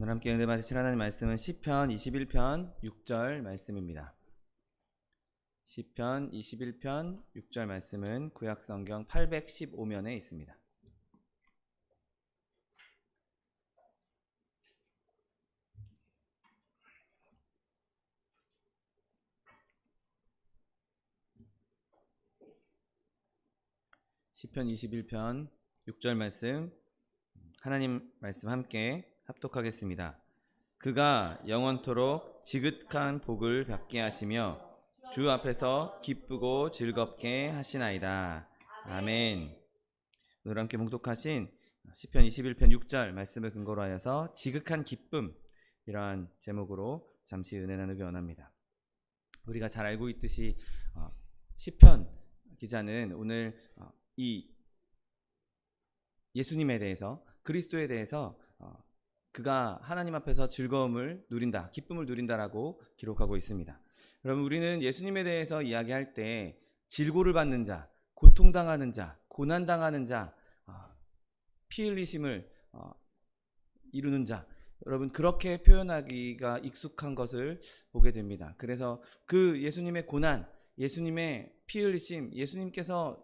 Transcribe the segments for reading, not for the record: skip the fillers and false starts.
오늘 함께 은혜 받으실 하나님 말씀은 시편 21편 6절 말씀입니다. 시편 21편 6절 말씀은 구약성경 815면에 있습니다. 시편 21편 6절 말씀, 하나님 말씀 함께 합독하겠습니다. 그가 영원토록 지극한 복을 받게 하시며 주 앞에서 기쁘고 즐겁게 하시나이다. 아멘. 오늘 함께 봉독하신 시편 21편 6절 말씀을 근거로 하여서 지극한 기쁨, 이러한 제목으로 잠시 은혜 나누기 원합니다. 우리가 잘 알고 있듯이 시편 기자는 오늘 이 예수님에 대해서, 그리스도에 대해서 그가 하나님 앞에서 즐거움을 누린다, 기쁨을 누린다라고 기록하고 있습니다. 여러분, 우리는 예수님에 대해서 이야기할 때 질고를 받는 자, 고통당하는 자, 고난당하는 자, 피 흘리심을 이루는 자, 여러분 그렇게 표현하기가 익숙한 것을 보게 됩니다. 그래서 그 예수님의 고난, 예수님의 피 흘리심, 예수님께서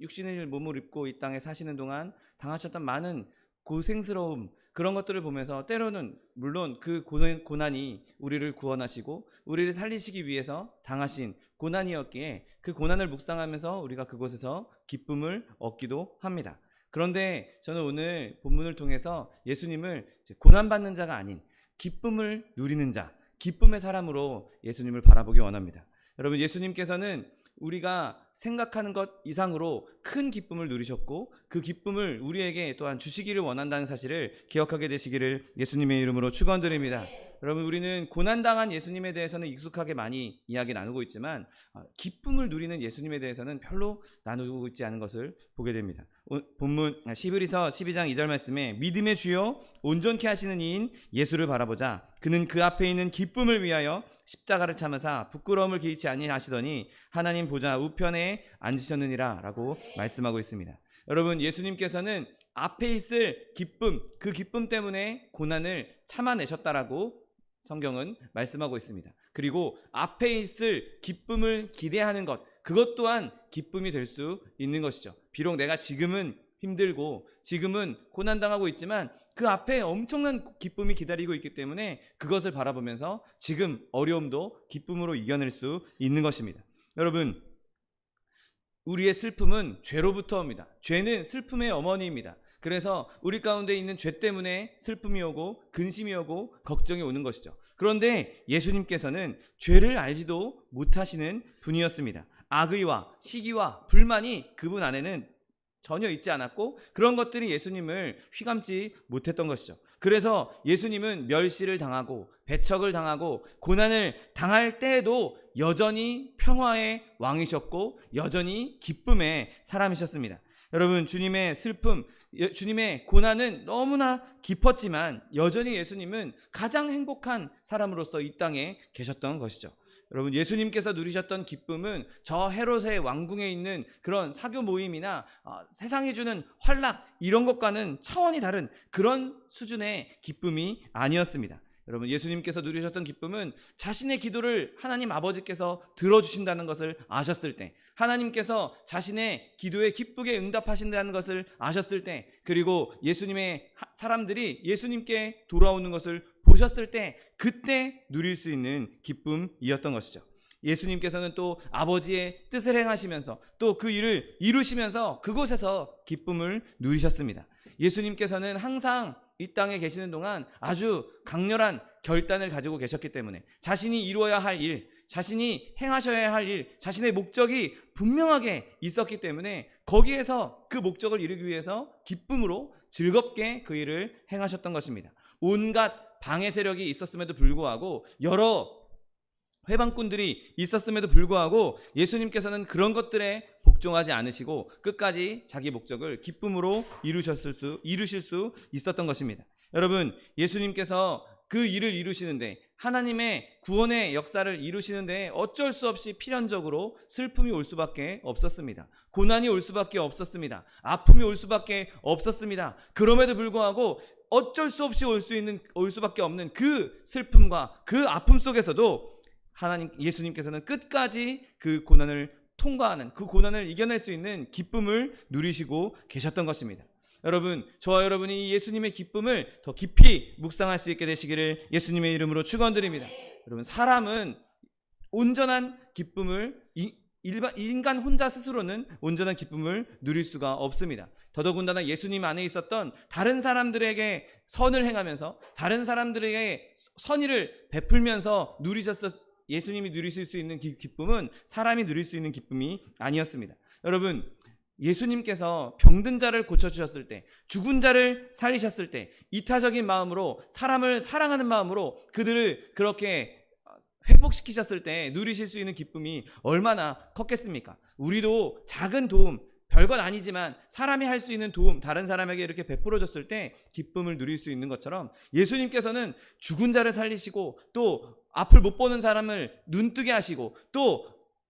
육신의 몸을 입고 이 땅에 사시는 동안 당하셨던 많은 고생스러움, 그런 것들을 보면서 때로는 물론 그 고난이 우리를 구원하시고 우리를 살리시기 위해서 당하신 고난이었기에 그 고난을 묵상하면서 우리가 그곳에서 기쁨을 얻기도 합니다. 그런데 저는 오늘 본문을 통해서 예수님을 고난받는 자가 아닌 기쁨을 누리는 자, 기쁨의 사람으로 예수님을 바라보기 원합니다. 여러분, 예수님께서는 우리가 생각하는 것 이상으로 큰 기쁨을 누리셨고 그 기쁨을 우리에게 또한 주시기를 원한다는 사실을 기억하게 되시기를 예수님의 이름으로 축원드립니다. 여러분, 우리는 고난당한 예수님에 대해서는 익숙하게 많이 이야기 나누고 있지만 기쁨을 누리는 예수님에 대해서는 별로 나누고 있지 않은 것을 보게 됩니다. 본문 히브리서 12장 2절 말씀에 믿음의 주요 온전케 하시는 이인 예수를 바라보자. 그는 그 앞에 있는 기쁨을 위하여 십자가를 참으사 부끄러움을 개의치 아니하시더니 하나님 보좌 우편에 앉으셨느니라 라고 말씀하고 있습니다. 여러분, 예수님께서는 앞에 있을 기쁨, 그 기쁨 때문에 고난을 참아내셨다라고 성경은 말씀하고 있습니다. 그리고 앞에 있을 기쁨을 기대하는 것, 그것 또한 기쁨이 될 수 있는 것이죠. 비록 내가 지금은 힘들고 지금은 고난당하고 있지만 그 앞에 엄청난 기쁨이 기다리고 있기 때문에 그것을 바라보면서 지금 어려움도 기쁨으로 이겨낼 수 있는 것입니다. 여러분, 우리의 슬픔은 죄로부터 옵니다. 죄는 슬픔의 어머니입니다. 그래서 우리 가운데 있는 죄 때문에 슬픔이 오고 근심이 오고 걱정이 오는 것이죠. 그런데 예수님께서는 죄를 알지도 못하시는 분이었습니다. 악의와 시기와 불만이 그분 안에는 전혀 있지 않았고 그런 것들이 예수님을 휘감지 못했던 것이죠. 그래서 예수님은 멸시를 당하고 배척을 당하고 고난을 당할 때에도 여전히 평화의 왕이셨고 여전히 기쁨의 사람이셨습니다. 여러분, 주님의 슬픔, 주님의 고난은 너무나 깊었지만 여전히 예수님은 가장 행복한 사람으로서 이 땅에 계셨던 것이죠. 여러분, 예수님께서 누리셨던 기쁨은 저 헤롯의 왕궁에 있는 그런 사교 모임이나 세상이 주는 환락, 이런 것과는 차원이 다른 그런 수준의 기쁨이 아니었습니다. 여러분, 예수님께서 누리셨던 기쁨은 자신의 기도를 하나님 아버지께서 들어주신다는 것을 아셨을 때, 하나님께서 자신의 기도에 기쁘게 응답하신다는 것을 아셨을 때, 그리고 예수님의 사람들이 예수님께 돌아오는 것을 보셨을 때, 그때 누릴 수 있는 기쁨이었던 것이죠. 예수님께서는 또 아버지의 뜻을 행하시면서 또 그 일을 이루시면서 그곳에서 기쁨을 누리셨습니다. 예수님께서는 항상 이 땅에 계시는 동안 아주 강렬한 결단을 가지고 계셨기 때문에 자신이 이루어야 할 일, 자신이 행하셔야 할 일, 자신의 목적이 분명하게 있었기 때문에 거기에서 그 목적을 이루기 위해서 기쁨으로 즐겁게 그 일을 행하셨던 것입니다. 온갖 방해 세력이 있었음에도 불구하고 여러 회방꾼들이 있었음에도 불구하고 예수님께서는 그런 것들에 복종하지 않으시고 끝까지 자기 목적을 기쁨으로 이루실 수 있었던 것입니다. 여러분, 예수님께서 그 일을 이루시는데, 하나님의 구원의 역사를 이루시는데 어쩔 수 없이 필연적으로 슬픔이 올 수밖에 없었습니다. 고난이 올 수밖에 없었습니다. 아픔이 올 수밖에 없었습니다. 그럼에도 불구하고 어쩔 수 없이 올 수밖에 없는 그 슬픔과 그 아픔 속에서도 예수님께서는 끝까지 그 고난을 통과하는, 그 고난을 이겨낼 수 있는 기쁨을 누리시고 계셨던 것입니다. 여러분, 저와 여러분이 예수님의 기쁨을 더 깊이 묵상할 수 있게 되시기를 예수님의 이름으로 축원드립니다. 여러분, 사람은 온전한 기쁨을 인간 혼자 스스로는 온전한 기쁨을 누릴 수가 없습니다. 더더군다나 예수님 안에 있었던 다른 사람들에게 선을 행하면서 다른 사람들에게 선의를 베풀면서 예수님이 누리실 수 있는 기쁨은 사람이 누릴 수 있는 기쁨이 아니었습니다. 여러분, 예수님께서 병든 자를 고쳐주셨을 때, 죽은 자를 살리셨을 때, 이타적인 마음으로 사람을 사랑하는 마음으로 그들을 그렇게 회복시키셨을 때 누리실 수 있는 기쁨이 얼마나 컸겠습니까? 우리도 작은 도움, 별것 아니지만 사람이 할 수 있는 도움, 다른 사람에게 이렇게 베풀어줬을 때 기쁨을 누릴 수 있는 것처럼 예수님께서는 죽은 자를 살리시고 또 앞을 못 보는 사람을 눈뜨게 하시고 또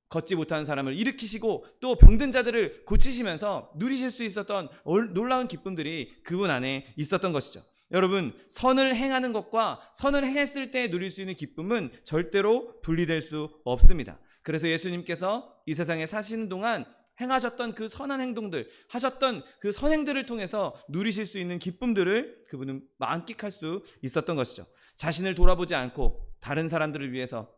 걷지 못하는 사람을 일으키시고 또 병든 자들을 고치시면서 누리실 수 있었던 놀라운 기쁨들이 그분 안에 있었던 것이죠. 여러분, 선을 행하는 것과 선을 행했을 때 누릴 수 있는 기쁨은 절대로 분리될 수 없습니다. 그래서 예수님께서 이 세상에 사시는 동안 행하셨던 그 선한 행동들, 하셨던 그 선행들을 통해서 누리실 수 있는 기쁨들을 그분은 만끽할 수 있었던 것이죠. 자신을 돌아보지 않고 다른 사람들을 위해서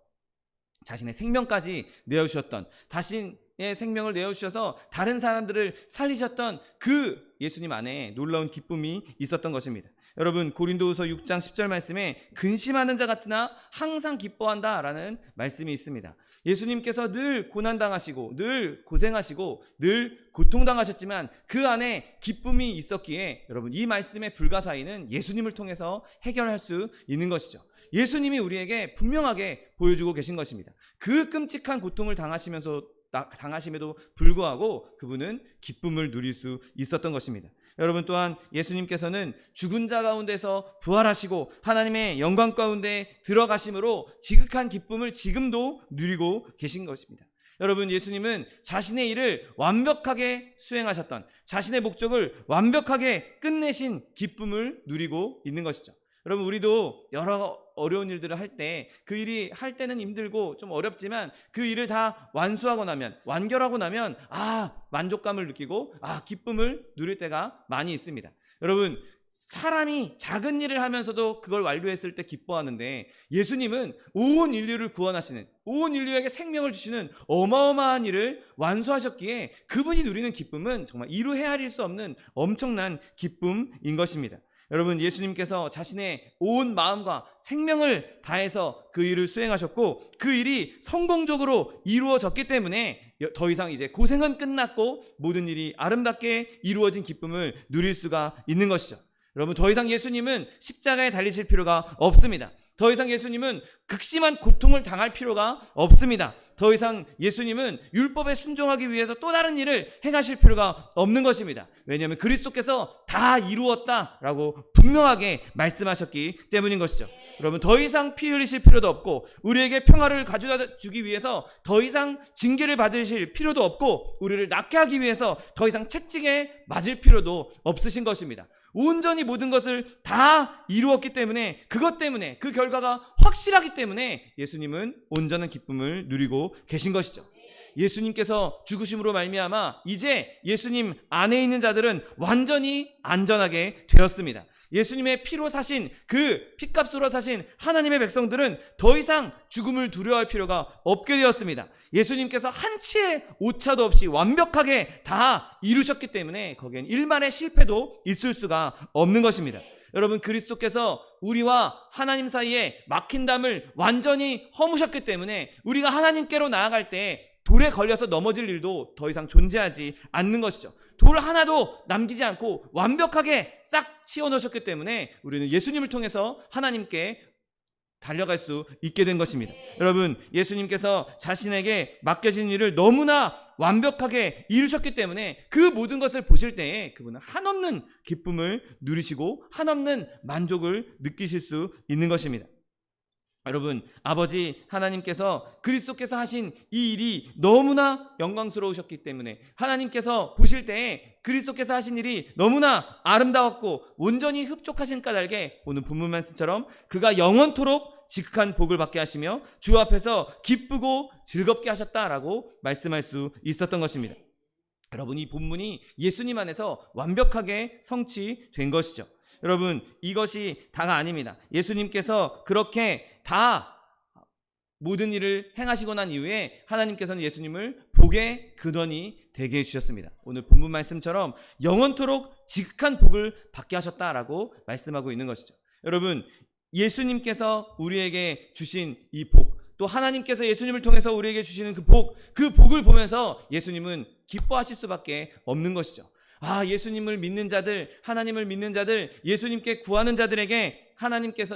자신의 생명까지 내어주셨던, 자신의 생명을 내어주셔서 다른 사람들을 살리셨던 그 예수님 안에 놀라운 기쁨이 있었던 것입니다. 여러분, 고린도후서 6장 10절 말씀에 근심하는 자 같으나 항상 기뻐한다 라는 말씀이 있습니다. 예수님께서 늘 고난당하시고 늘 고생하시고 늘 고통당하셨지만 그 안에 기쁨이 있었기에 여러분, 이 말씀의 불가사의는 예수님을 통해서 해결할 수 있는 것이죠. 예수님이 우리에게 분명하게 보여주고 계신 것입니다. 그 끔찍한 고통을 당하심에도 불구하고 그분은 기쁨을 누릴 수 있었던 것입니다. 여러분, 또한 예수님께서는 죽은 자 가운데서 부활하시고 하나님의 영광 가운데 들어가심으로 지극한 기쁨을 지금도 누리고 계신 것입니다. 여러분, 예수님은 자신의 일을 완벽하게 수행하셨던, 자신의 목적을 완벽하게 끝내신 기쁨을 누리고 있는 것이죠. 여러분, 우리도 여러 어려운 일들을 할 때 그 일이 할 때는 힘들고 좀 어렵지만 그 일을 다 완결하고 나면 만족감을 느끼고 기쁨을 누릴 때가 많이 있습니다. 여러분, 사람이 작은 일을 하면서도 그걸 완료했을 때 기뻐하는데 예수님은 온 인류를 구원하시는, 온 인류에게 생명을 주시는 어마어마한 일을 완수하셨기에 그분이 누리는 기쁨은 정말 이루 헤아릴 수 없는 엄청난 기쁨인 것입니다. 여러분, 예수님께서 자신의 온 마음과 생명을 다해서 그 일을 수행하셨고 그 일이 성공적으로 이루어졌기 때문에 더 이상 이제 고생은 끝났고 모든 일이 아름답게 이루어진 기쁨을 누릴 수가 있는 것이죠. 여러분, 더 이상 예수님은 십자가에 달리실 필요가 없습니다. 더 이상 예수님은 극심한 고통을 당할 필요가 없습니다. 더 이상 예수님은 율법에 순종하기 위해서 또 다른 일을 행하실 필요가 없는 것입니다. 왜냐하면 그리스도께서 다 이루었다라고 분명하게 말씀하셨기 때문인 것이죠. 여러분, 더 이상 피 흘리실 필요도 없고 우리에게 평화를 가져다 주기 위해서 더 이상 징계를 받으실 필요도 없고 우리를 낫게 하기 위해서 더 이상 채찍에 맞을 필요도 없으신 것입니다. 온전히 모든 것을 다 이루었기 때문에, 그것 때문에, 그 결과가 확실하기 때문에 예수님은 온전한 기쁨을 누리고 계신 것이죠. 예수님께서 죽으심으로 말미암아 이제 예수님 안에 있는 자들은 완전히 안전하게 되었습니다. 예수님의 피로 사신, 그 피값으로 사신 하나님의 백성들은 더 이상 죽음을 두려워할 필요가 없게 되었습니다. 예수님께서 한치의 오차도 없이 완벽하게 다 이루셨기 때문에 거기엔 일말의 실패도 있을 수가 없는 것입니다. 여러분, 그리스도께서 우리와 하나님 사이에 막힌 담을 완전히 허무셨기 때문에 우리가 하나님께로 나아갈 때 돌에 걸려서 넘어질 일도 더 이상 존재하지 않는 것이죠. 돌 하나도 남기지 않고 완벽하게 싹 치워놓으셨기 때문에 우리는 예수님을 통해서 하나님께 달려갈 수 있게 된 것입니다. 여러분, 예수님께서 자신에게 맡겨진 일을 너무나 완벽하게 이루셨기 때문에 그 모든 것을 보실 때에 그분은 한없는 기쁨을 누리시고 한없는 만족을 느끼실 수 있는 것입니다. 여러분, 아버지 하나님께서 그리스도께서 하신 이 일이 너무나 영광스러우셨기 때문에 하나님께서 보실 때에 그리스도께서 하신 일이 너무나 아름다웠고 온전히 흡족하신 까닭에 오늘 본문 말씀처럼 그가 영원토록 지극한 복을 받게 하시며 주 앞에서 기쁘고 즐겁게 하셨다라고 말씀할 수 있었던 것입니다. 여러분, 이 본문이 예수님 안에서 완벽하게 성취된 것이죠. 여러분, 이것이 다가 아닙니다. 예수님께서 그렇게 다 모든 일을 행하시고 난 이후에 하나님께서는 예수님을 복의 근원이 되게 해주셨습니다. 오늘 본문 말씀처럼 영원토록 지극한 복을 받게 하셨다라고 말씀하고 있는 것이죠. 여러분, 예수님께서 우리에게 주신 이 복, 또 하나님께서 예수님을 통해서 우리에게 주시는 그 복을 보면서 예수님은 기뻐하실 수밖에 없는 것이죠. 예수님을 믿는 자들, 하나님을 믿는 자들, 예수님께 구하는 자들에게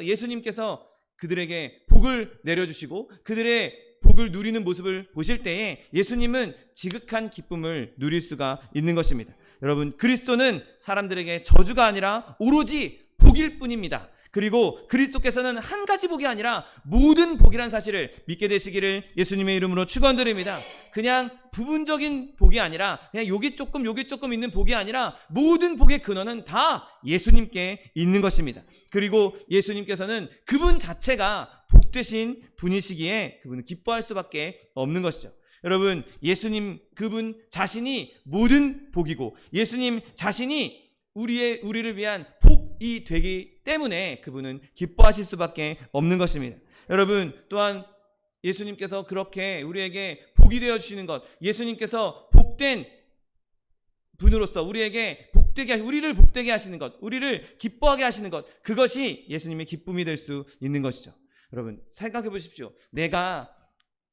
예수님께서 그들에게 복을 내려주시고 그들의 복을 누리는 모습을 보실 때에 예수님은 지극한 기쁨을 누릴 수가 있는 것입니다. 여러분, 그리스도는 사람들에게 저주가 아니라 오로지 복일 뿐입니다. 그리고 그리스도께서는 한 가지 복이 아니라 모든 복이란 사실을 믿게 되시기를 예수님의 이름으로 축원드립니다. 그냥 부분적인 복이 아니라 그냥 여기 조금 있는 복이 아니라 모든 복의 근원은 다 예수님께 있는 것입니다. 그리고 예수님께서는 그분 자체가 복되신 분이시기에 그분은 기뻐할 수밖에 없는 것이죠. 여러분, 예수님 그분 자신이 모든 복이고 예수님 자신이 우리를 위한 복이 되기 때문에 그분은 기뻐하실 수밖에 없는 것입니다. 여러분, 또한 예수님께서 그렇게 우리에게 복이 되어 주시는 것, 예수님께서 복된 분으로서 우리를 복되게 하시는 것, 우리를 기뻐하게 하시는 것, 그것이 예수님의 기쁨이 될 수 있는 것이죠. 여러분, 생각해 보십시오. 내가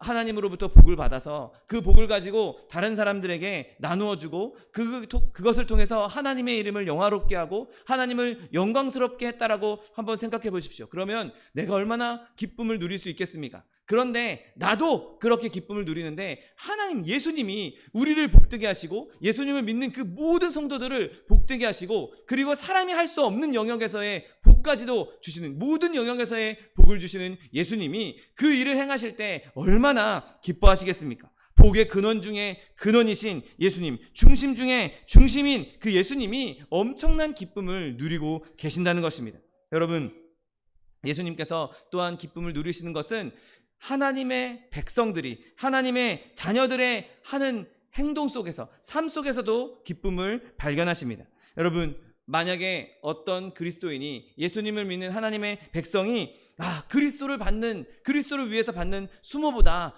하나님으로부터 복을 받아서 그 복을 가지고 다른 사람들에게 나누어 주고 그것을 통해서 하나님의 이름을 영화롭게 하고 하나님을 영광스럽게 했다라고 한번 생각해 보십시오. 그러면 내가 얼마나 기쁨을 누릴 수 있겠습니까? 그런데 나도 그렇게 기쁨을 누리는데 예수님이 우리를 복되게 하시고 예수님을 믿는 그 모든 성도들을 복되게 하시고 그리고 사람이 할 수 없는 영역에서의 복까지도 주시는, 모든 영역에서의 복을 주시는 예수님이 그 일을 행하실 때 얼마나 기뻐하시겠습니까? 복의 근원 중에 근원이신 예수님, 중심 중에 중심인 그 예수님이 엄청난 기쁨을 누리고 계신다는 것입니다. 여러분, 예수님께서 또한 기쁨을 누리시는 것은 하나님의 백성들이, 하나님의 자녀들의 하는 행동 속에서, 삶 속에서도 기쁨을 발견하십니다. 여러분, 만약에 어떤 그리스도인이, 예수님을 믿는 하나님의 백성이 그리스도를 위해서 받는 수모보다,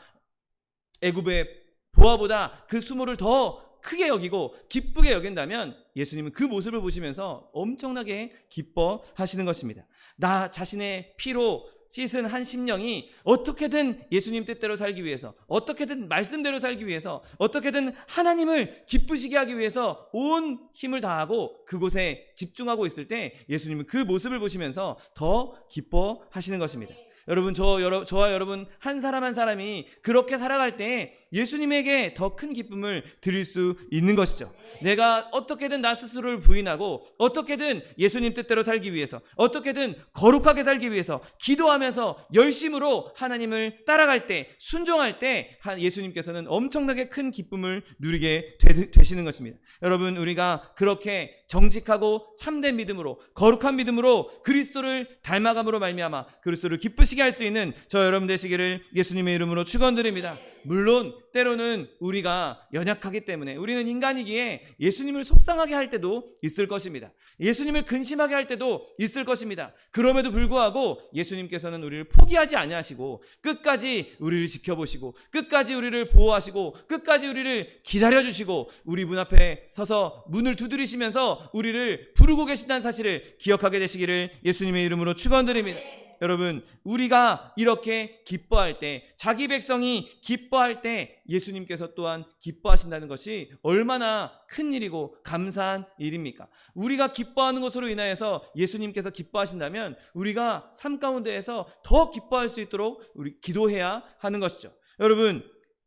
애굽의 보화보다 그 수모를 더 크게 여기고 기쁘게 여긴다면 예수님은 그 모습을 보시면서 엄청나게 기뻐하시는 것입니다. 나 자신의 피로 씻은 한 심령이 어떻게든 예수님 뜻대로 살기 위해서, 어떻게든 말씀대로 살기 위해서, 어떻게든 하나님을 기쁘시게 하기 위해서 온 힘을 다하고 그곳에 집중하고 있을 때 예수님은 그 모습을 보시면서 더 기뻐하시는 것입니다. 여러분, 저와 여러분 한 사람 한 사람이 그렇게 살아갈 때 예수님에게 더 큰 기쁨을 드릴 수 있는 것이죠. 내가 어떻게든 나 스스로를 부인하고 어떻게든 예수님 뜻대로 살기 위해서, 어떻게든 거룩하게 살기 위해서 기도하면서 열심으로 하나님을 따라갈 때, 순종할 때 예수님께서는 엄청나게 큰 기쁨을 누리게 되시는 것입니다. 여러분, 우리가 그렇게 정직하고 참된 믿음으로, 거룩한 믿음으로 그리스도를 닮아감으로 말미암아 그리스도를 기쁘시게 할 수 있는 저 여러분 되시기를 예수님의 이름으로 축원드립니다. 물론 때로는 우리가 연약하기 때문에, 우리는 인간이기에 예수님을 속상하게 할 때도 있을 것입니다. 예수님을 근심하게 할 때도 있을 것입니다. 그럼에도 불구하고 예수님께서는 우리를 포기하지 아니하시고 끝까지 우리를 지켜보시고 끝까지 우리를 보호하시고 끝까지 우리를 기다려주시고 우리 문 앞에 서서 문을 두드리시면서 우리를 부르고 계신다는 사실을 기억하게 되시기를 예수님의 이름으로 축원드립니다. 여러분, 우리가 이렇게 기뻐할 때, 자기 백성이 기뻐할 때 예수님께서 또한 기뻐하신다는 것이 얼마나 큰 일이고 감사한 일입니까? 우리가 기뻐하는 것으로 인하여서 예수님께서 기뻐하신다면 우리가 삶 가운데에서 더 기뻐할 수 있도록 우리 기도해야 하는 것이죠. 여러분,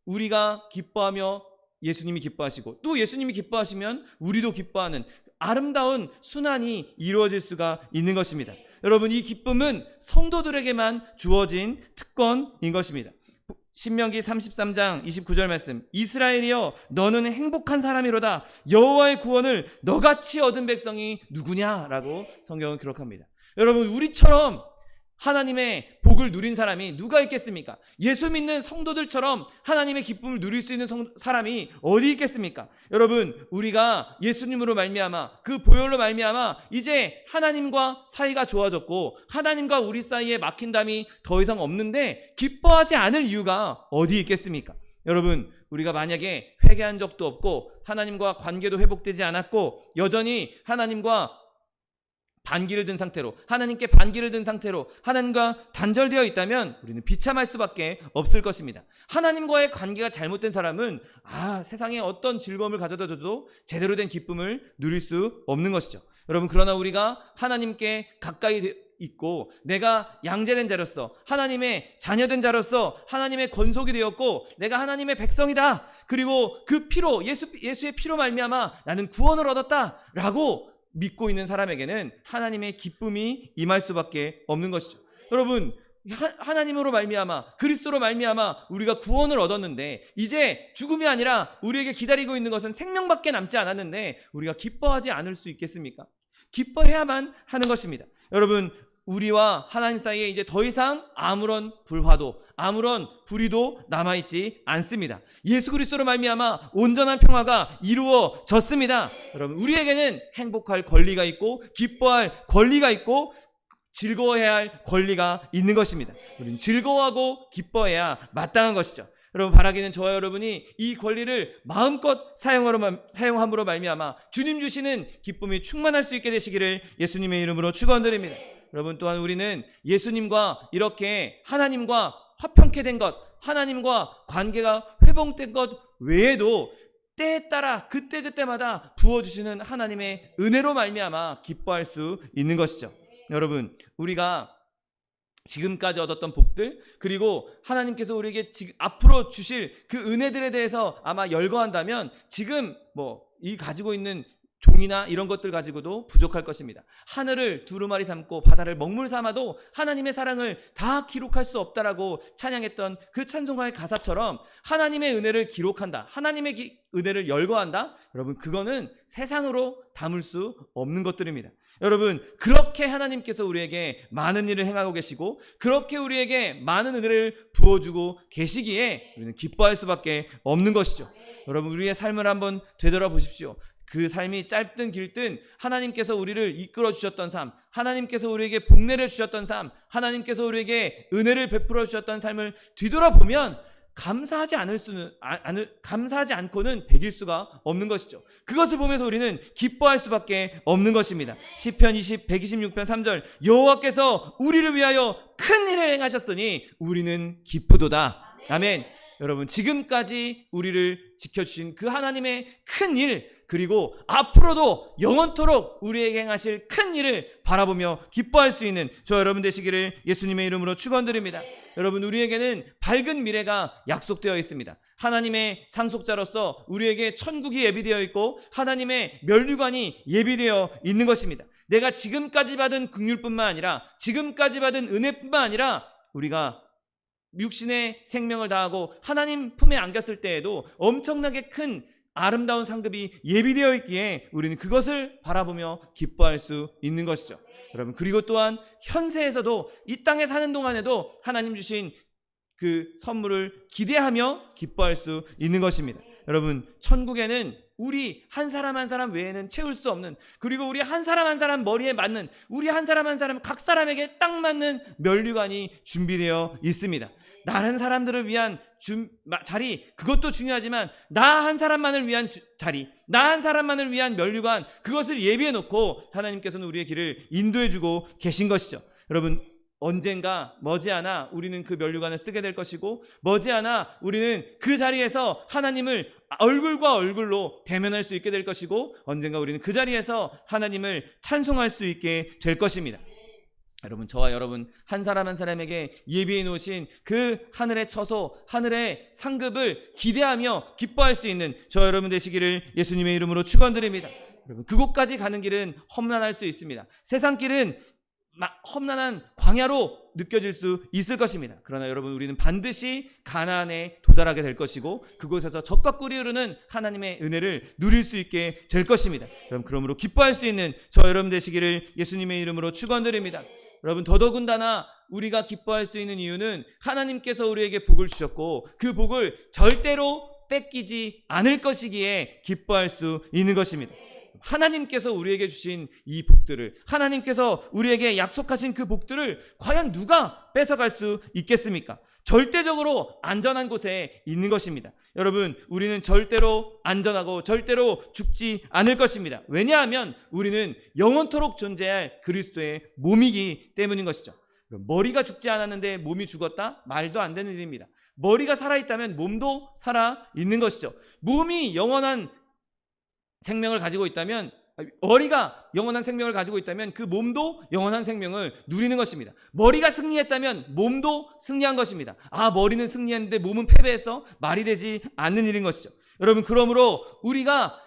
우리가 기뻐하며 예수님이 기뻐하시고 또 예수님이 기뻐하시면 우리도 기뻐하는 아름다운 순환이 이루어질 수가 있는 것입니다. 여러분, 이 기쁨은 성도들에게만 주어진 특권인 것입니다. 신명기 33장 29절 말씀, 이스라엘이여 너는 행복한 사람이로다. 여호와의 구원을 너같이 얻은 백성이 누구냐라고 성경은 기록합니다. 여러분, 우리처럼 하나님의 복을 누린 사람이 누가 있겠습니까? 예수 믿는 성도들처럼 하나님의 기쁨을 누릴 수 있는 사람이 어디 있겠습니까? 여러분, 우리가 예수님으로 말미암아, 그 보혈로 말미암아 이제 하나님과 사이가 좋아졌고 하나님과 우리 사이에 막힌 담이 더 이상 없는데 기뻐하지 않을 이유가 어디 있겠습니까? 여러분, 우리가 만약에 회개한 적도 없고 하나님과 관계도 회복되지 않았고 여전히 하나님과 반기를 든 상태로, 하나님께 반기를 든 상태로 하나님과 단절되어 있다면 우리는 비참할 수밖에 없을 것입니다. 하나님과의 관계가 잘못된 사람은 세상에 어떤 즐거움을 가져다 줘도 제대로 된 기쁨을 누릴 수 없는 것이죠. 여러분, 그러나 우리가 하나님께 가까이 있고 내가 양제된 자로서, 하나님의 자녀된 자로서 하나님의 권속이 되었고 내가 하나님의 백성이다, 그리고 그 피로, 예수의 피로 말미암아 나는 구원을 얻었다라고 믿고 있는 사람에게는 하나님의 기쁨이 임할 수밖에 없는 것이죠. 여러분, 하나님으로 말미암아, 그리스도로 말미암아 우리가 구원을 얻었는데 이제 죽음이 아니라 우리에게 기다리고 있는 것은 생명밖에 남지 않았는데 우리가 기뻐하지 않을 수 있겠습니까? 기뻐해야만 하는 것입니다. 여러분, 우리와 하나님 사이에 이제 더 이상 아무런 불화도, 아무런 불의도 남아있지 않습니다. 예수 그리스도로 말미암아 온전한 평화가 이루어졌습니다. 여러분, 우리에게는 행복할 권리가 있고 기뻐할 권리가 있고 즐거워해야 할 권리가 있는 것입니다. 우리는 즐거워하고 기뻐해야 마땅한 것이죠. 여러분, 바라기는 저와 여러분이 이 권리를 마음껏 사용함으로 말미암아 주님 주시는 기쁨이 충만할 수 있게 되시기를 예수님의 이름으로 축원드립니다. 여러분, 또한 우리는 예수님과 이렇게 하나님과 화평케 된 것, 하나님과 관계가 회복된 것 외에도 때에 따라 그때그때마다 부어주시는 하나님의 은혜로 말미암아 기뻐할 수 있는 것이죠. 여러분, 우리가 지금까지 얻었던 복들, 그리고 하나님께서 우리에게 앞으로 주실 그 은혜들에 대해서 아마 열거한다면 지금 이 가지고 있는 종이나 이런 것들 가지고도 부족할 것입니다. 하늘을 두루마리 삼고 바다를 먹물 삼아도 하나님의 사랑을 다 기록할 수 없다라고 찬양했던 그 찬송가의 가사처럼 하나님의 은혜를 기록한다, 하나님의 은혜를 열거한다, 여러분, 그거는 세상으로 담을 수 없는 것들입니다. 여러분, 그렇게 하나님께서 우리에게 많은 일을 행하고 계시고 그렇게 우리에게 많은 은혜를 부어주고 계시기에 우리는 기뻐할 수밖에 없는 것이죠. 여러분, 우리의 삶을 한번 되돌아보십시오. 그 삶이 짧든 길든 하나님께서 우리를 이끌어 주셨던 삶, 하나님께서 우리에게 복내려 주셨던 삶, 하나님께서 우리에게 은혜를 베풀어 주셨던 삶을 뒤돌아보면 감사하지 않고는 배길 수가 없는 것이죠. 그것을 보면서 우리는 기뻐할 수밖에 없는 것입니다. 시편 126편 3절, 여호와께서 우리를 위하여 큰 일을 행하셨으니 우리는 기쁘도다. 아멘. 여러분, 지금까지 우리를 지켜주신 그 하나님의 큰 일, 그리고 앞으로도 영원토록 우리에게 행하실 큰 일을 바라보며 기뻐할 수 있는 저 여러분 되시기를 예수님의 이름으로 축원드립니다. 여러분, 우리에게는 밝은 미래가 약속되어 있습니다. 하나님의 상속자로서 우리에게 천국이 예비되어 있고 하나님의 면류관이 예비되어 있는 것입니다. 내가 지금까지 받은 긍휼뿐만 아니라, 지금까지 받은 은혜뿐만 아니라 우리가 육신의 생명을 다하고 하나님 품에 안겼을 때에도 엄청나게 큰 아름다운 상급이 예비되어 있기에 우리는 그것을 바라보며 기뻐할 수 있는 것이죠. 여러분, 그리고 또한 현세에서도 이 땅에 사는 동안에도 하나님 주신 그 선물을 기대하며 기뻐할 수 있는 것입니다. 여러분, 천국에는 우리 한 사람 한 사람 외에는 채울 수 없는, 그리고 우리 한 사람 한 사람 머리에 맞는, 우리 한 사람 한 사람 각 사람에게 딱 맞는 면류관이 준비되어 있습니다. 다른 사람들을 위한 자리, 그것도 중요하지만 나 한 사람만을 위한 자리, 나 한 사람만을 위한 면류관, 그것을 예비해 놓고 하나님께서는 우리의 길을 인도해 주고 계신 것이죠. 여러분, 언젠가 머지않아 우리는 그 면류관을 쓰게 될 것이고 머지않아 우리는 그 자리에서 하나님을 얼굴과 얼굴로 대면할 수 있게 될 것이고 언젠가 우리는 그 자리에서 하나님을 찬송할 수 있게 될 것입니다. 여러분, 저와 여러분 한 사람 한 사람에게 예비해 놓으신 그 하늘의 처소, 하늘의 상급을 기대하며 기뻐할 수 있는 저 여러분 되시기를 예수님의 이름으로 축원드립니다. 여러분, 그곳까지 가는 길은 험난할 수 있습니다. 세상 길은 험난한 광야로 느껴질 수 있을 것입니다. 그러나 여러분, 우리는 반드시 가나안에 도달하게 될 것이고 그곳에서 적과 꿀이 흐르는 하나님의 은혜를 누릴 수 있게 될 것입니다. 그러므로 기뻐할 수 있는 저 여러분 되시기를 예수님의 이름으로 축원드립니다. 여러분, 더더군다나 우리가 기뻐할 수 있는 이유는 하나님께서 우리에게 복을 주셨고 그 복을 절대로 뺏기지 않을 것이기에 기뻐할 수 있는 것입니다. 하나님께서 우리에게 주신 이 복들을, 하나님께서 우리에게 약속하신 그 복들을 과연 누가 뺏어갈 수 있겠습니까? 절대적으로 안전한 곳에 있는 것입니다. 여러분, 우리는 절대로 안전하고 절대로 죽지 않을 것입니다. 왜냐하면 우리는 영원토록 존재할 그리스도의 몸이기 때문인 것이죠. 머리가 죽지 않았는데 몸이 죽었다? 말도 안 되는 일입니다. 머리가 살아있다면 몸도 살아있는 것이죠. 몸이 영원한 생명을 가지고 있다면, 머리가 영원한 생명을 가지고 있다면 그 몸도 영원한 생명을 누리는 것입니다. 머리가 승리했다면 몸도 승리한 것입니다. 머리는 승리했는데 몸은 패배했어? 말이 되지 않는 일인 것이죠. 여러분, 그러므로 우리가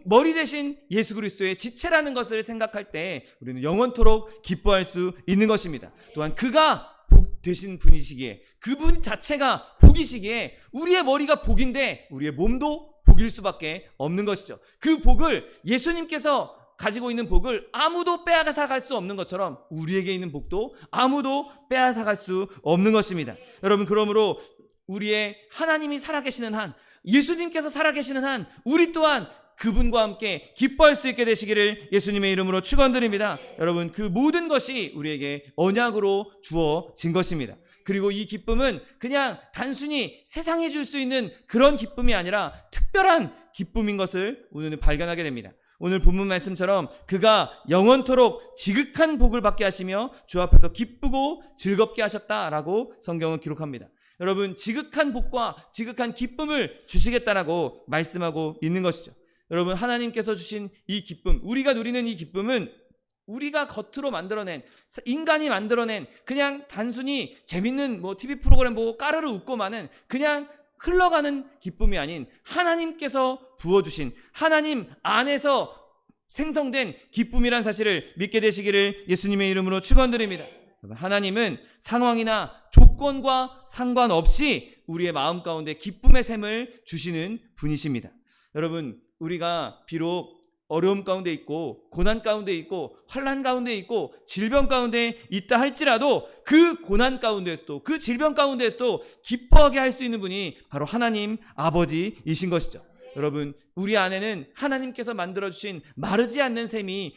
머리 대신 예수 그리스도의 지체라는 것을 생각할 때 우리는 영원토록 기뻐할 수 있는 것입니다. 또한 그가 복 되신 분이시기에, 그분 자체가 복이시기에 우리의 머리가 복인데 우리의 몸도 복일 수밖에 없는 것이죠. 그 복을, 예수님께서 가지고 있는 복을 아무도 빼앗아갈 수 없는 것처럼 우리에게 있는 복도 아무도 빼앗아갈 수 없는 것입니다. 여러분, 그러므로 우리의 하나님이 살아계시는 한, 예수님께서 살아계시는 한 우리 또한 그분과 함께 기뻐할 수 있게 되시기를 예수님의 이름으로 축원드립니다. 여러분, 그 모든 것이 우리에게 언약으로 주어진 것입니다. 그리고 이 기쁨은 그냥 단순히 세상에 줄 수 있는 그런 기쁨이 아니라 특별한 기쁨인 것을 오늘은 발견하게 됩니다. 오늘 본문 말씀처럼 그가 영원토록 지극한 복을 받게 하시며 주 앞에서 기쁘고 즐겁게 하셨다라고 성경은 기록합니다. 여러분, 지극한 복과 지극한 기쁨을 주시겠다라고 말씀하고 있는 것이죠. 여러분, 하나님께서 주신 이 기쁨, 우리가 누리는 이 기쁨은 우리가 겉으로 만들어낸, 인간이 만들어낸 그냥 단순히 재밌는 TV 프로그램 보고 까르르 웃고 마는 그냥 흘러가는 기쁨이 아닌 하나님께서 부어주신, 하나님 안에서 생성된 기쁨이란 사실을 믿게 되시기를 예수님의 이름으로 축원드립니다. 하나님은 상황이나 조건과 상관없이 우리의 마음 가운데 기쁨의 샘을 주시는 분이십니다. 여러분, 우리가 비록 어려움 가운데 있고 고난 가운데 있고 환난 가운데 있고 질병 가운데 있다 할지라도 그 고난 가운데에서도, 그 질병 가운데에서도 기뻐하게 할 수 있는 분이 바로 하나님 아버지이신 것이죠. 여러분, 우리 안에는 하나님께서 만들어주신 마르지 않는 샘이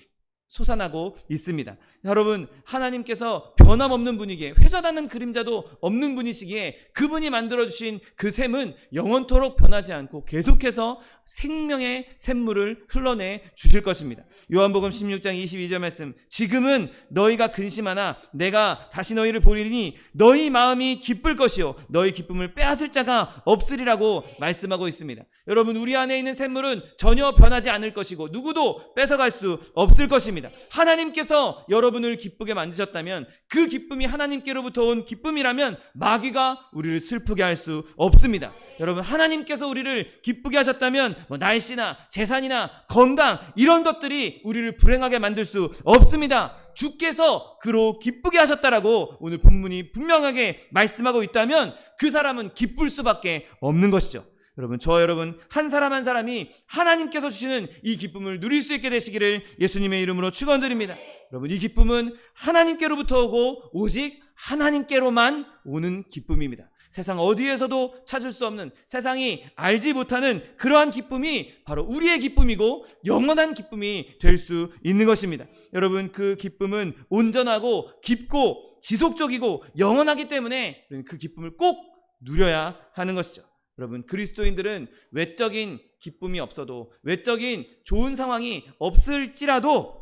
솟아나고 있습니다. 여러분, 하나님께서 변함없는 분이기에, 회전하는 그림자도 없는 분이시기에 그분이 만들어주신 그 샘은 영원토록 변하지 않고 계속해서 생명의 샘물을 흘러내 주실 것입니다. 요한복음 16장 22절 말씀, 지금은 너희가 근심하나 내가 다시 너희를 보리니 너희 마음이 기쁠 것이요 너희 기쁨을 빼앗을 자가 없으리라고 말씀하고 있습니다. 여러분, 우리 안에 있는 샘물은 전혀 변하지 않을 것이고 누구도 뺏어갈 수 없을 것입니다. 하나님께서 여러분을 기쁘게 만드셨다면, 그 기쁨이 하나님께로부터 온 기쁨이라면 마귀가 우리를 슬프게 할 수 없습니다. 여러분, 하나님께서 우리를 기쁘게 하셨다면 날씨나 재산이나 건강, 이런 것들이 우리를 불행하게 만들 수 없습니다. 주께서 그로 기쁘게 하셨다라고 오늘 본문이 분명하게 말씀하고 있다면 그 사람은 기쁠 수밖에 없는 것이죠. 여러분, 여러분 한 사람 한 사람이 하나님께서 주시는 이 기쁨을 누릴 수 있게 되시기를 예수님의 이름으로 축원드립니다. 여러분, 이 기쁨은 하나님께로부터 오고 오직 하나님께로만 오는 기쁨입니다. 세상 어디에서도 찾을 수 없는, 세상이 알지 못하는 그러한 기쁨이 바로 우리의 기쁨이고 영원한 기쁨이 될 수 있는 것입니다. 여러분, 그 기쁨은 온전하고 깊고 지속적이고 영원하기 때문에 그 기쁨을 꼭 누려야 하는 것이죠. 여러분, 그리스도인들은 외적인 기쁨이 없어도, 외적인 좋은 상황이 없을지라도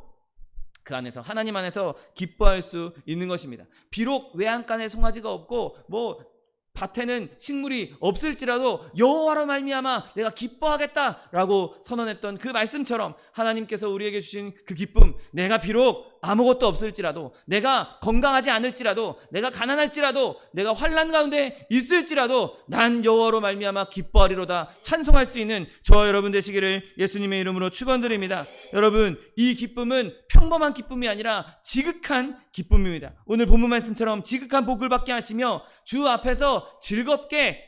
그 안에서, 하나님 안에서 기뻐할 수 있는 것입니다. 비록 외양간에 송아지가 없고 밭에는 식물이 없을지라도 여호와로 말미암아 내가 기뻐하겠다라고 선언했던 그 말씀처럼 하나님께서 우리에게 주신 그 기쁨, 내가 비록 아무것도 없을지라도, 내가 건강하지 않을지라도, 내가 가난할지라도, 내가 환난 가운데 있을지라도 난 여호와로 말미암아 기뻐하리로다 찬송할 수 있는 저와 여러분 되시기를 예수님의 이름으로 축원드립니다. 여러분, 이 기쁨은 평범한 기쁨이 아니라 지극한 기쁨입니다. 오늘 본문 말씀처럼 지극한 복을 받게 하시며 주 앞에서 즐겁게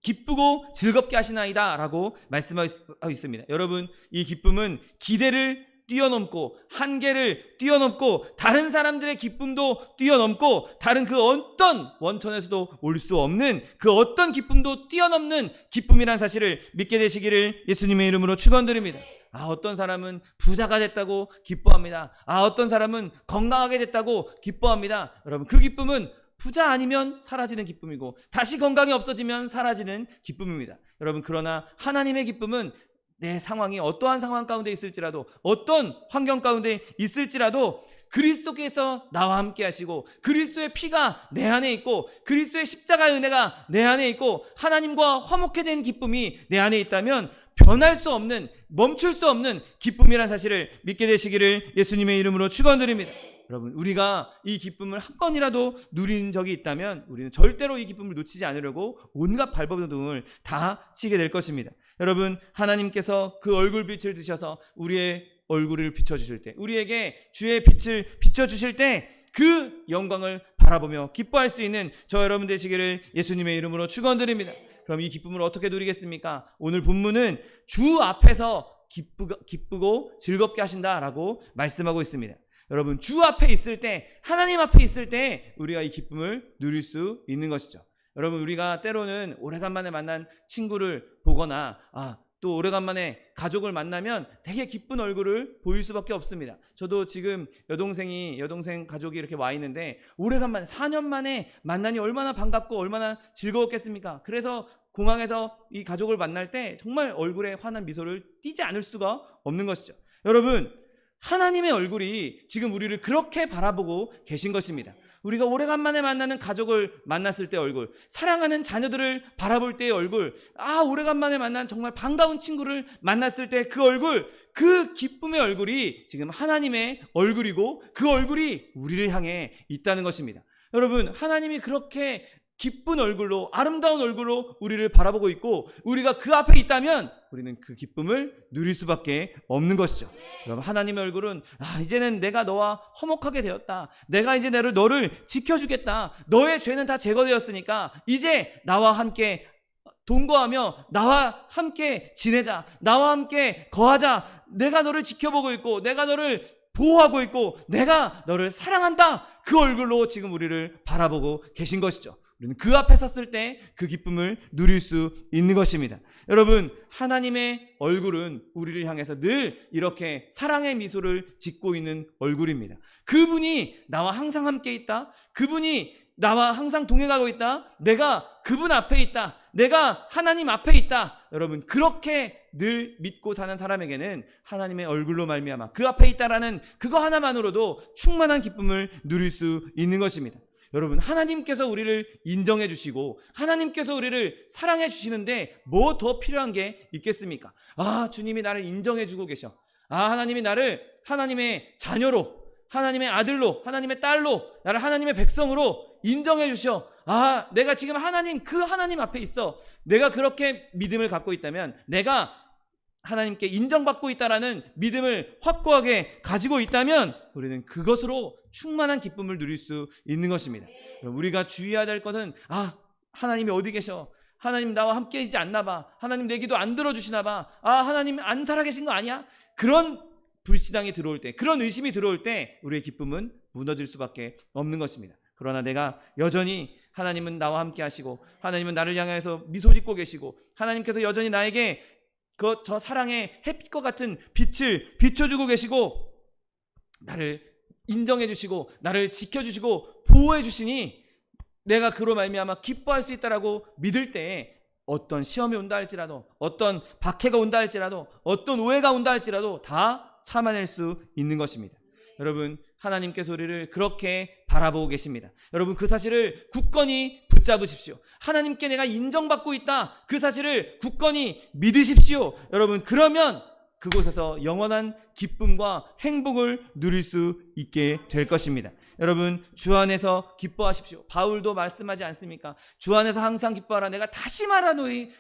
기쁘고 즐겁게 하시나이다 라고 말씀하고 있습니다. 여러분, 이 기쁨은 기대를 뛰어넘고 한계를 뛰어넘고 다른 사람들의 기쁨도 뛰어넘고 다른 그 어떤 원천에서도 올 수 없는 그 어떤 기쁨도 뛰어넘는 기쁨이란 사실을 믿게 되시기를 예수님의 이름으로 축원드립니다. 어떤 사람은 부자가 됐다고 기뻐합니다. 어떤 사람은 건강하게 됐다고 기뻐합니다. 여러분, 그 기쁨은 부자 아니면 사라지는 기쁨이고 다시 건강이 없어지면 사라지는 기쁨입니다. 여러분, 그러나 하나님의 기쁨은 내 상황이 어떠한 상황 가운데 있을지라도, 어떤 환경 가운데 있을지라도 그리스도께서 나와 함께 하시고 그리스도의 피가 내 안에 있고 그리스도의 십자가의 은혜가 내 안에 있고 하나님과 화목해 된 기쁨이 내 안에 있다면 변할 수 없는, 멈출 수 없는 기쁨이란 사실을 믿게 되시기를 예수님의 이름으로 축원드립니다. 여러분, 우리가 이 기쁨을 한 번이라도 누린 적이 있다면 우리는 절대로 이 기쁨을 놓치지 않으려고 온갖 발버둥을 다 치게 될 것입니다. 여러분, 하나님께서 그 얼굴빛을 드셔서 우리의 얼굴을 비춰주실 때, 우리에게 주의 빛을 비춰주실 때 그 영광을 바라보며 기뻐할 수 있는 저 여러분 되시기를 예수님의 이름으로 축원드립니다. 그럼 이 기쁨을 어떻게 누리겠습니까? 오늘 본문은 주 앞에서 기쁘고 즐겁게 하신다라고 말씀하고 있습니다. 여러분, 주 앞에 있을 때, 하나님 앞에 있을 때 우리가 이 기쁨을 누릴 수 있는 것이죠. 여러분, 우리가 때로는 오래간만에 만난 친구를 보거나 또 오래간만에 가족을 만나면 되게 기쁜 얼굴을 보일 수밖에 없습니다. 저도 지금 여동생 가족이 이렇게 와 있는데 오래간만에 4년 만에 만나니 얼마나 반갑고 얼마나 즐거웠겠습니까? 그래서 공항에서 이 가족을 만날 때 정말 얼굴에 환한 미소를 띠지 않을 수가 없는 것이죠. 여러분, 하나님의 얼굴이 지금 우리를 그렇게 바라보고 계신 것입니다. 우리가 오래간만에 만나는 가족을 만났을 때 얼굴, 사랑하는 자녀들을 바라볼 때의 얼굴, 오래간만에 만난 정말 반가운 친구를 만났을 때 그 얼굴, 그 기쁨의 얼굴이 지금 하나님의 얼굴이고 그 얼굴이 우리를 향해 있다는 것입니다. 여러분, 하나님이 그렇게 기쁜 얼굴로, 아름다운 얼굴로 우리를 바라보고 있고 우리가 그 앞에 있다면 우리는 그 기쁨을 누릴 수밖에 없는 것이죠. 여러분, 하나님의 얼굴은 이제는 내가 너와 화목하게 되었다, 내가 이제 너를 지켜주겠다, 너의 죄는 다 제거되었으니까 이제 나와 함께 동거하며 나와 함께 지내자, 나와 함께 거하자, 내가 너를 지켜보고 있고 내가 너를 보호하고 있고 내가 너를 사랑한다, 그 얼굴로 지금 우리를 바라보고 계신 것이죠. 우리는 그 앞에 섰을 때 그 기쁨을 누릴 수 있는 것입니다. 여러분, 하나님의 얼굴은 우리를 향해서 늘 이렇게 사랑의 미소를 짓고 있는 얼굴입니다. 그분이 나와 항상 함께 있다, 그분이 나와 항상 동행하고 있다, 내가 그분 앞에 있다, 내가 하나님 앞에 있다. 여러분, 그렇게 늘 믿고 사는 사람에게는 하나님의 얼굴로 말미암아 그 앞에 있다라는 그거 하나만으로도 충만한 기쁨을 누릴 수 있는 것입니다. 여러분, 하나님께서 우리를 인정해 주시고 하나님께서 우리를 사랑해 주시는데 뭐 더 필요한 게 있겠습니까? 주님이 나를 인정해 주고 계셔. 하나님이 나를 하나님의 자녀로, 하나님의 아들로, 하나님의 딸로, 나를 하나님의 백성으로 인정해 주셔. 내가 지금 그 하나님 앞에 있어. 내가 그렇게 믿음을 갖고 있다면, 내가 하나님께 인정받고 있다라는 믿음을 확고하게 가지고 있다면 우리는 그것으로 충만한 기쁨을 누릴 수 있는 것입니다. 우리가 주의해야 될 것은 하나님이 어디 계셔? 하나님 나와 함께 있지 않나 봐. 하나님 내 기도 안 들어주시나 봐. 하나님 안 살아계신 거 아니야? 그런 불신앙이 들어올 때, 그런 의심이 들어올 때 우리의 기쁨은 무너질 수밖에 없는 것입니다. 그러나 내가 여전히 하나님은 나와 함께 하시고 하나님은 나를 향해서 미소 짓고 계시고 하나님께서 여전히 나에게 저 사랑의 햇빛과 같은 빛을 비춰주고 계시고 나를 인정해 주시고 나를 지켜주시고 보호해 주시니 내가 그로 말미암아 기뻐할 수 있다라고 믿을 때에 어떤 시험이 온다 할지라도, 어떤 박해가 온다 할지라도, 어떤 오해가 온다 할지라도 다 참아낼 수 있는 것입니다. 여러분, 하나님께서 우리를 그렇게 바라보고 계십니다. 여러분, 그 사실을 굳건히 붙잡으십시오. 하나님께 내가 인정받고 있다, 그 사실을 굳건히 믿으십시오. 여러분, 그러면 그곳에서 영원한 기쁨과 행복을 누릴 수 있게 될 것입니다. 여러분, 주 안에서 기뻐하십시오. 바울도 말씀하지 않습니까? 주 안에서 항상 기뻐하라. 내가 다시 말하노니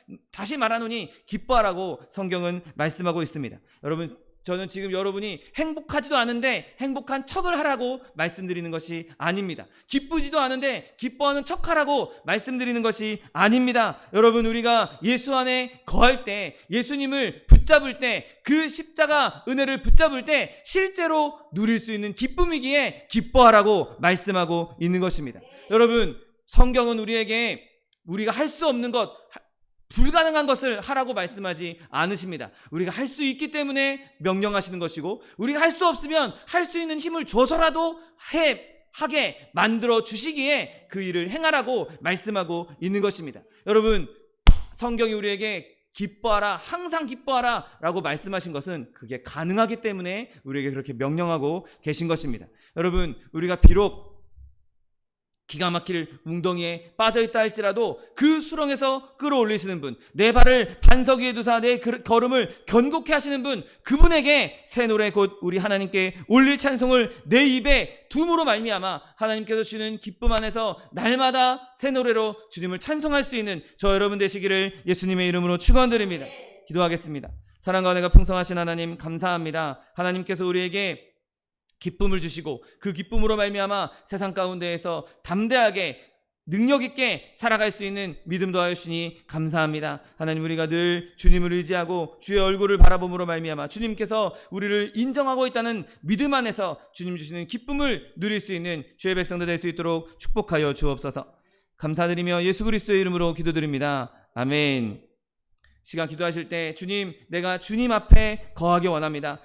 기뻐하라고 성경은 말씀하고 있습니다. 여러분, 저는 지금 여러분이 행복하지도 않은데 행복한 척을 하라고 말씀드리는 것이 아닙니다. 기쁘지도 않은데 기뻐하는 척하라고 말씀드리는 것이 아닙니다. 여러분, 우리가 예수 안에 거할 때, 예수님을 붙잡을 때, 그 십자가 은혜를 붙잡을 때 실제로 누릴 수 있는 기쁨이기에 기뻐하라고 말씀하고 있는 것입니다. 여러분, 성경은 우리에게 우리가 할 수 없는 것, 불가능한 것을 하라고 말씀하지 않으십니다. 우리가 할 수 있기 때문에 명령하시는 것이고, 우리가 할 수 없으면 할 수 있는 힘을 줘서라도 하게 만들어 주시기에 그 일을 행하라고 말씀하고 있는 것입니다. 여러분, 성경이 우리에게 기뻐하라, 항상 기뻐하라 라고 말씀하신 것은 그게 가능하기 때문에 우리에게 그렇게 명령하고 계신 것입니다. 여러분, 우리가 비록 기가 막힐 웅덩이에 빠져있다 할지라도 그 수렁에서 끌어올리시는 분, 내 발을 반석 위에 두사 내 걸음을 견고케 하시는 분, 그분에게 새 노래 곧 우리 하나님께 올릴 찬송을 내 입에 둠으로 말미암아 하나님께서 주시는 기쁨 안에서 날마다 새 노래로 주님을 찬송할 수 있는 저 여러분 되시기를 예수님의 이름으로 축원드립니다. 기도하겠습니다. 사랑과 은혜가 풍성하신 하나님, 감사합니다. 하나님께서 우리에게 기쁨을 주시고 그 기쁨으로 말미암아 세상 가운데에서 담대하게 능력 있게 살아갈 수 있는 믿음 더하여 주시니 감사합니다. 하나님, 우리가 늘 주님을 의지하고 주의 얼굴을 바라봄으로 말미암아 주님께서 우리를 인정하고 있다는 믿음 안에서 주님 주시는 기쁨을 누릴 수 있는 주의 백성들 될 수 있도록 축복하여 주옵소서. 감사드리며 예수 그리스도의 이름으로 기도드립니다. 아멘. 시간 기도하실 때, 주님, 내가 주님 앞에 거하기 원합니다.